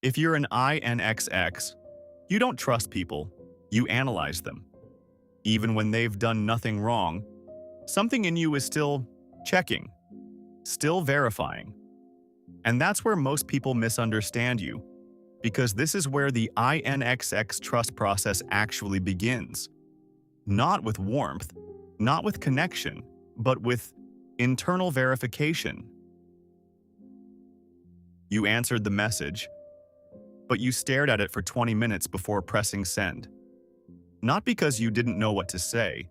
If you're an INxx, you don't trust people, you analyze them. Even when they've done nothing wrong, something in you is still checking, still verifying. And that's where most people misunderstand you, because this is where the INxx trust process actually begins. Not with warmth, not with connection, but with internal verification. You answered the message, but you stared at it for 20 minutes before pressing send. Not because you didn't know what to say,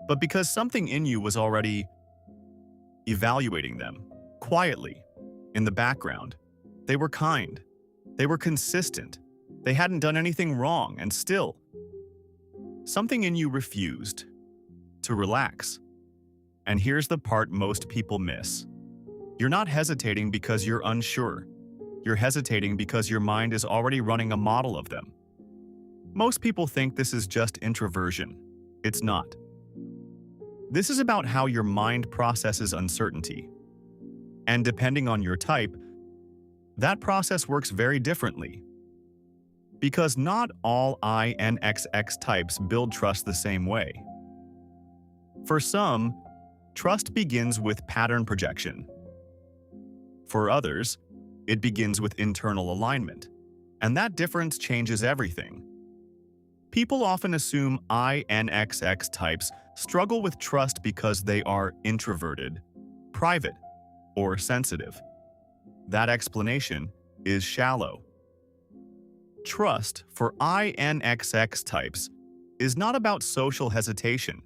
but because something in you was already evaluating them, quietly, in the background. They were kind. They were consistent. They hadn't done anything wrong, and still, something in you refused to relax. And here's the part most people miss. You're not hesitating because you're unsure. You're hesitating because your mind is already running a model of them. Most people think this is just introversion. It's not. This is about how your mind processes uncertainty. And depending on your type, that process works very differently. Because not all INxx types build trust the same way. For some, trust begins with pattern projection. For others, it begins with internal alignment, and that difference changes everything. People often assume INxx types struggle with trust because they are introverted, private, or sensitive. That explanation is shallow. Trust for INxx types is not about social hesitation.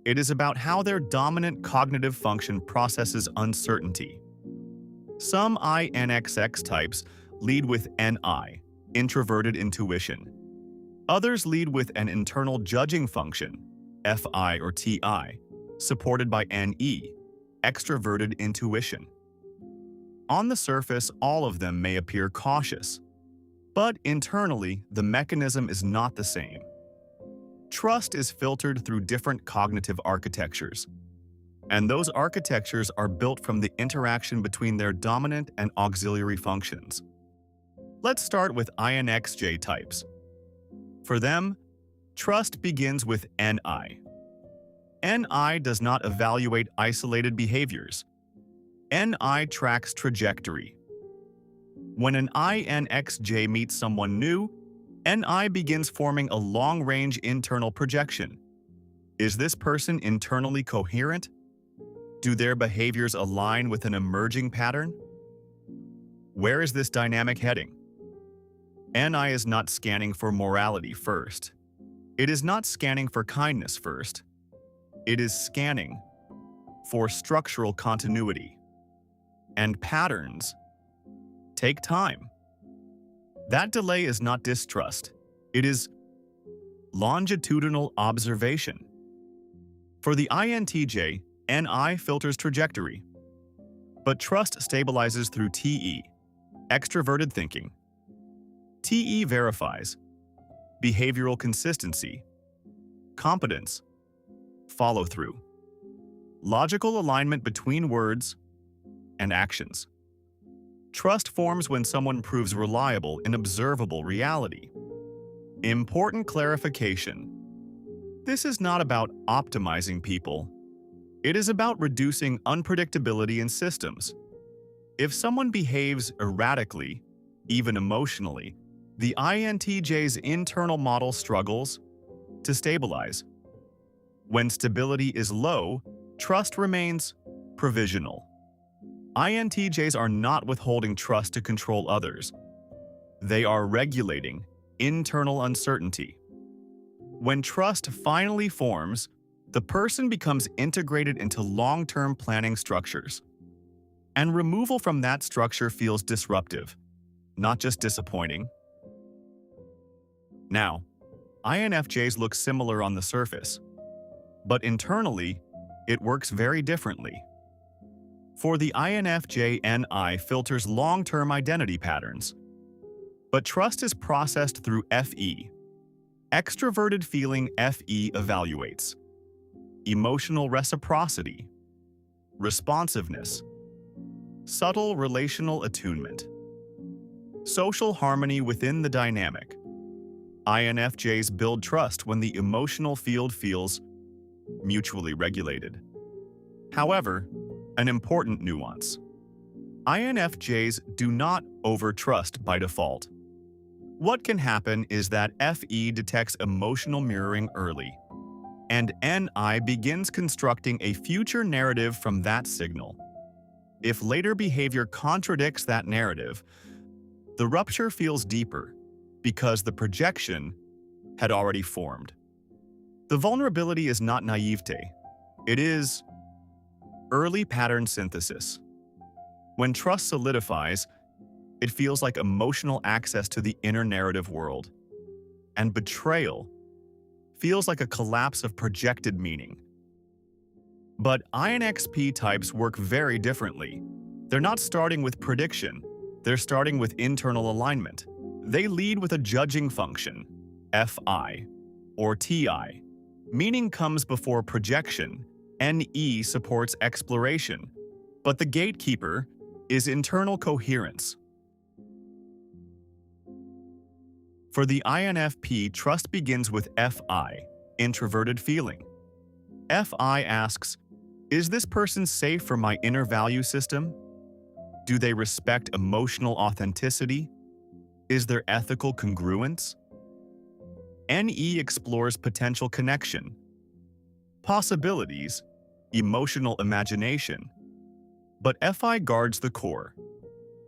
It is about how their dominant cognitive function processes uncertainty. Some INxx types lead with NI, introverted intuition. Others lead with an internal judging function, FI or TI, supported by NE, extroverted intuition. On the surface, all of them may appear cautious, but internally, the mechanism is not the same. Trust is filtered through different cognitive architectures, and those architectures are built from the interaction between their dominant and auxiliary functions. Let's start with INxj types. For them, trust begins with NI. NI does not evaluate isolated behaviors. NI tracks trajectory. When an INxj meets someone new, NI begins forming a long-range internal projection. Is this person internally coherent? Do their behaviors align with an emerging pattern? Where is this dynamic heading? NI is not scanning for morality first. It is not scanning for kindness first. It is scanning for structural continuity. And patterns take time. That delay is not distrust. It is longitudinal observation. For the INTJ, NI filters trajectory, but trust stabilizes through TE, extroverted thinking. TE verifies behavioral consistency, competence, follow-through, logical alignment between words and actions. Trust forms when someone proves reliable in observable reality. Important clarification. This is not about optimizing people. It is about reducing unpredictability in systems. If someone behaves erratically, even emotionally, the INTJ's internal model struggles to stabilize. When stability is low, trust remains provisional. INTJs are not withholding trust to control others. They are regulating internal uncertainty. When trust finally forms, the person becomes integrated into long-term planning structures. And removal from that structure feels disruptive, not just disappointing. Now, INFJs look similar on the surface, but internally, it works very differently. For the INFJ, NI filters long-term identity patterns, but trust is processed through FE. Extroverted feeling FE evaluates emotional reciprocity, responsiveness, subtle relational attunement. Social harmony within the dynamic. INFJs build trust when the emotional field feels mutually regulated. However, an important nuance. INFJs do not overtrust by default. What can happen is that FE detects emotional mirroring early, and NI begins constructing a future narrative from that signal. If later behavior contradicts that narrative, the rupture feels deeper because the projection had already formed. The vulnerability is not naivete. It is early pattern synthesis. When trust solidifies, it feels like emotional access to the inner narrative world. And betrayal feels like a collapse of projected meaning. But INxP types work very differently. They're not starting with prediction. They're starting with internal alignment. They lead with a judging function, FI, or TI. Meaning comes before projection. NE supports exploration. But the gatekeeper is internal coherence. For the INFP, trust begins with FI, introverted feeling. FI asks, is this person safe for my inner value system? Do they respect emotional authenticity? Is there ethical congruence? NE explores potential connection, possibilities, emotional imagination. But FI guards the core.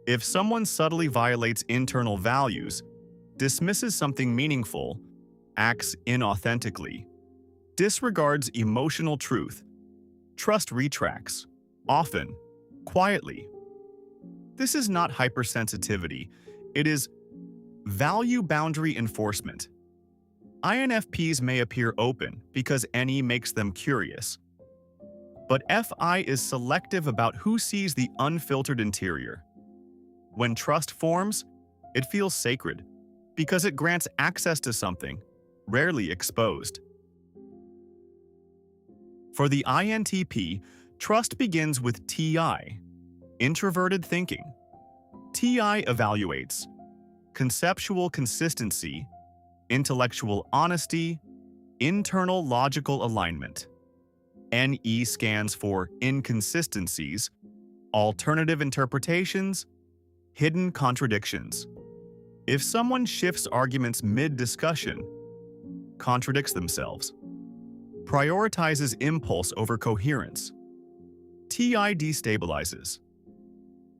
If someone subtly violates internal values, dismisses something meaningful, acts inauthentically, disregards emotional truth, trust retracts, often, quietly. This is not hypersensitivity, it is value boundary enforcement. INFPs may appear open because NE makes them curious. But FI is selective about who sees the unfiltered interior. When trust forms, it feels sacred because it grants access to something rarely exposed. For the INTP, trust begins with TI, introverted thinking. TI evaluates conceptual consistency, intellectual honesty, internal logical alignment. NE scans for inconsistencies, alternative interpretations, hidden contradictions. If someone shifts arguments mid-discussion, contradicts themselves, prioritizes impulse over coherence, TI destabilizes.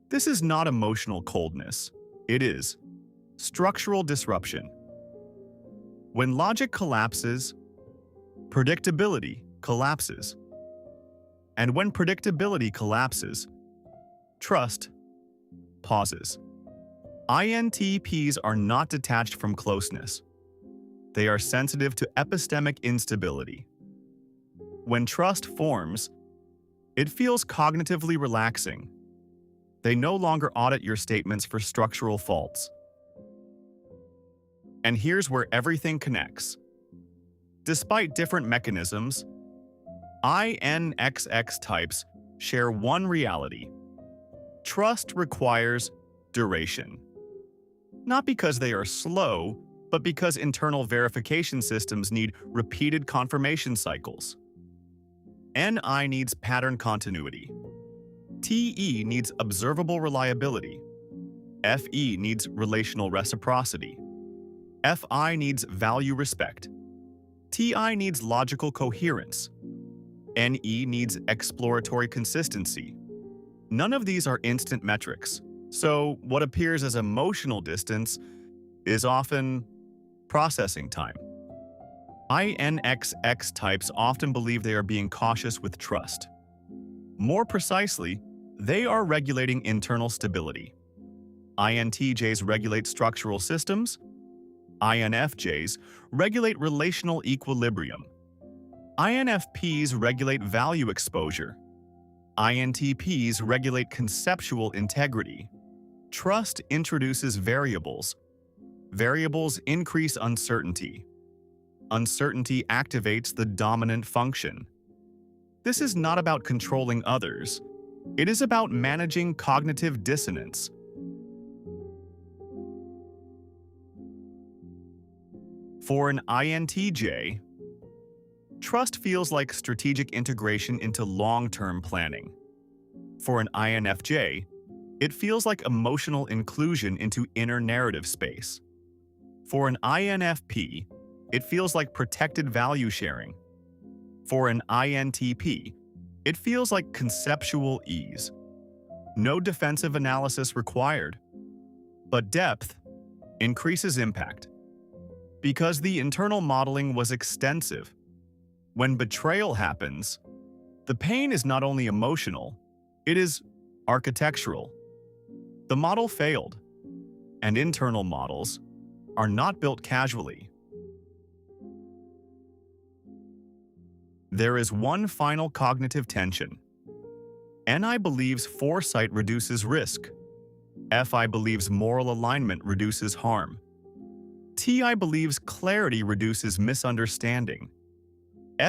This is not emotional coldness. It is structural disruption. When logic collapses, predictability collapses. And when predictability collapses, trust pauses. INTPs are not detached from closeness. They are sensitive to epistemic instability. When trust forms, it feels cognitively relaxing. They no longer audit your statements for structural faults. And here's where everything connects. Despite different mechanisms, INxx types share one reality. Trust requires duration. Not because they are slow, but because internal verification systems need repeated confirmation cycles. NI needs pattern continuity. TE needs observable reliability. FE needs relational reciprocity. FI needs value respect. TI needs logical coherence. NE needs exploratory consistency. None of these are instant metrics, so what appears as emotional distance is often processing time. INxx types often believe they are being cautious with trust. More precisely, they are regulating internal stability. INTJs regulate structural systems. INFJs regulate relational equilibrium. INFPs regulate value exposure. INTPs regulate conceptual integrity. Trust introduces variables. Variables increase uncertainty. Uncertainty activates the dominant function. This is not about controlling others. It is about managing cognitive dissonance. For an INTJ, trust feels like strategic integration into long-term planning. For an INFJ, it feels like emotional inclusion into inner narrative space. For an INFP, it feels like protected value sharing. For an INTP, it feels like conceptual ease. No defensive analysis required. But depth increases impact. Because the internal modeling was extensive, when betrayal happens, the pain is not only emotional, it is architectural. The model failed, and internal models are not built casually. There is one final cognitive tension. NI believes foresight reduces risk. FI believes moral alignment reduces harm. TI believes clarity reduces misunderstanding.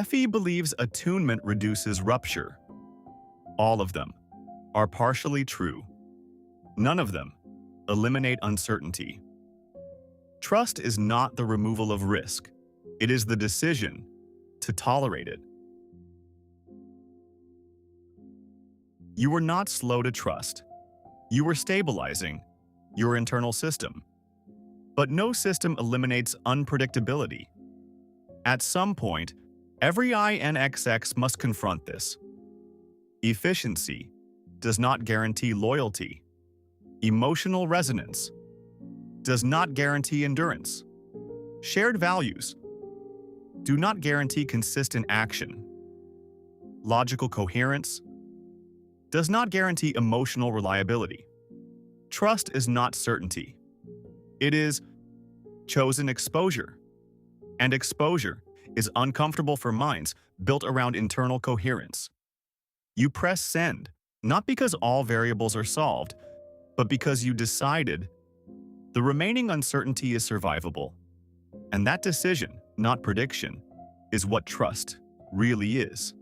FE believes attunement reduces rupture. All of them are partially true. None of them eliminate uncertainty. Trust is not the removal of risk. It is the decision to tolerate it. You were not slow to trust. You were stabilizing your internal system. But no system eliminates unpredictability. At some point, every INxx must confront this. Efficiency does not guarantee loyalty. Emotional resonance does not guarantee endurance. Shared values do not guarantee consistent action. Logical coherence does not guarantee emotional reliability. Trust is not certainty. It is chosen exposure. And exposure is uncomfortable for minds built around internal coherence. You press send, not because all variables are solved, but because you decided the remaining uncertainty is survivable. And that decision, not prediction, is what trust really is.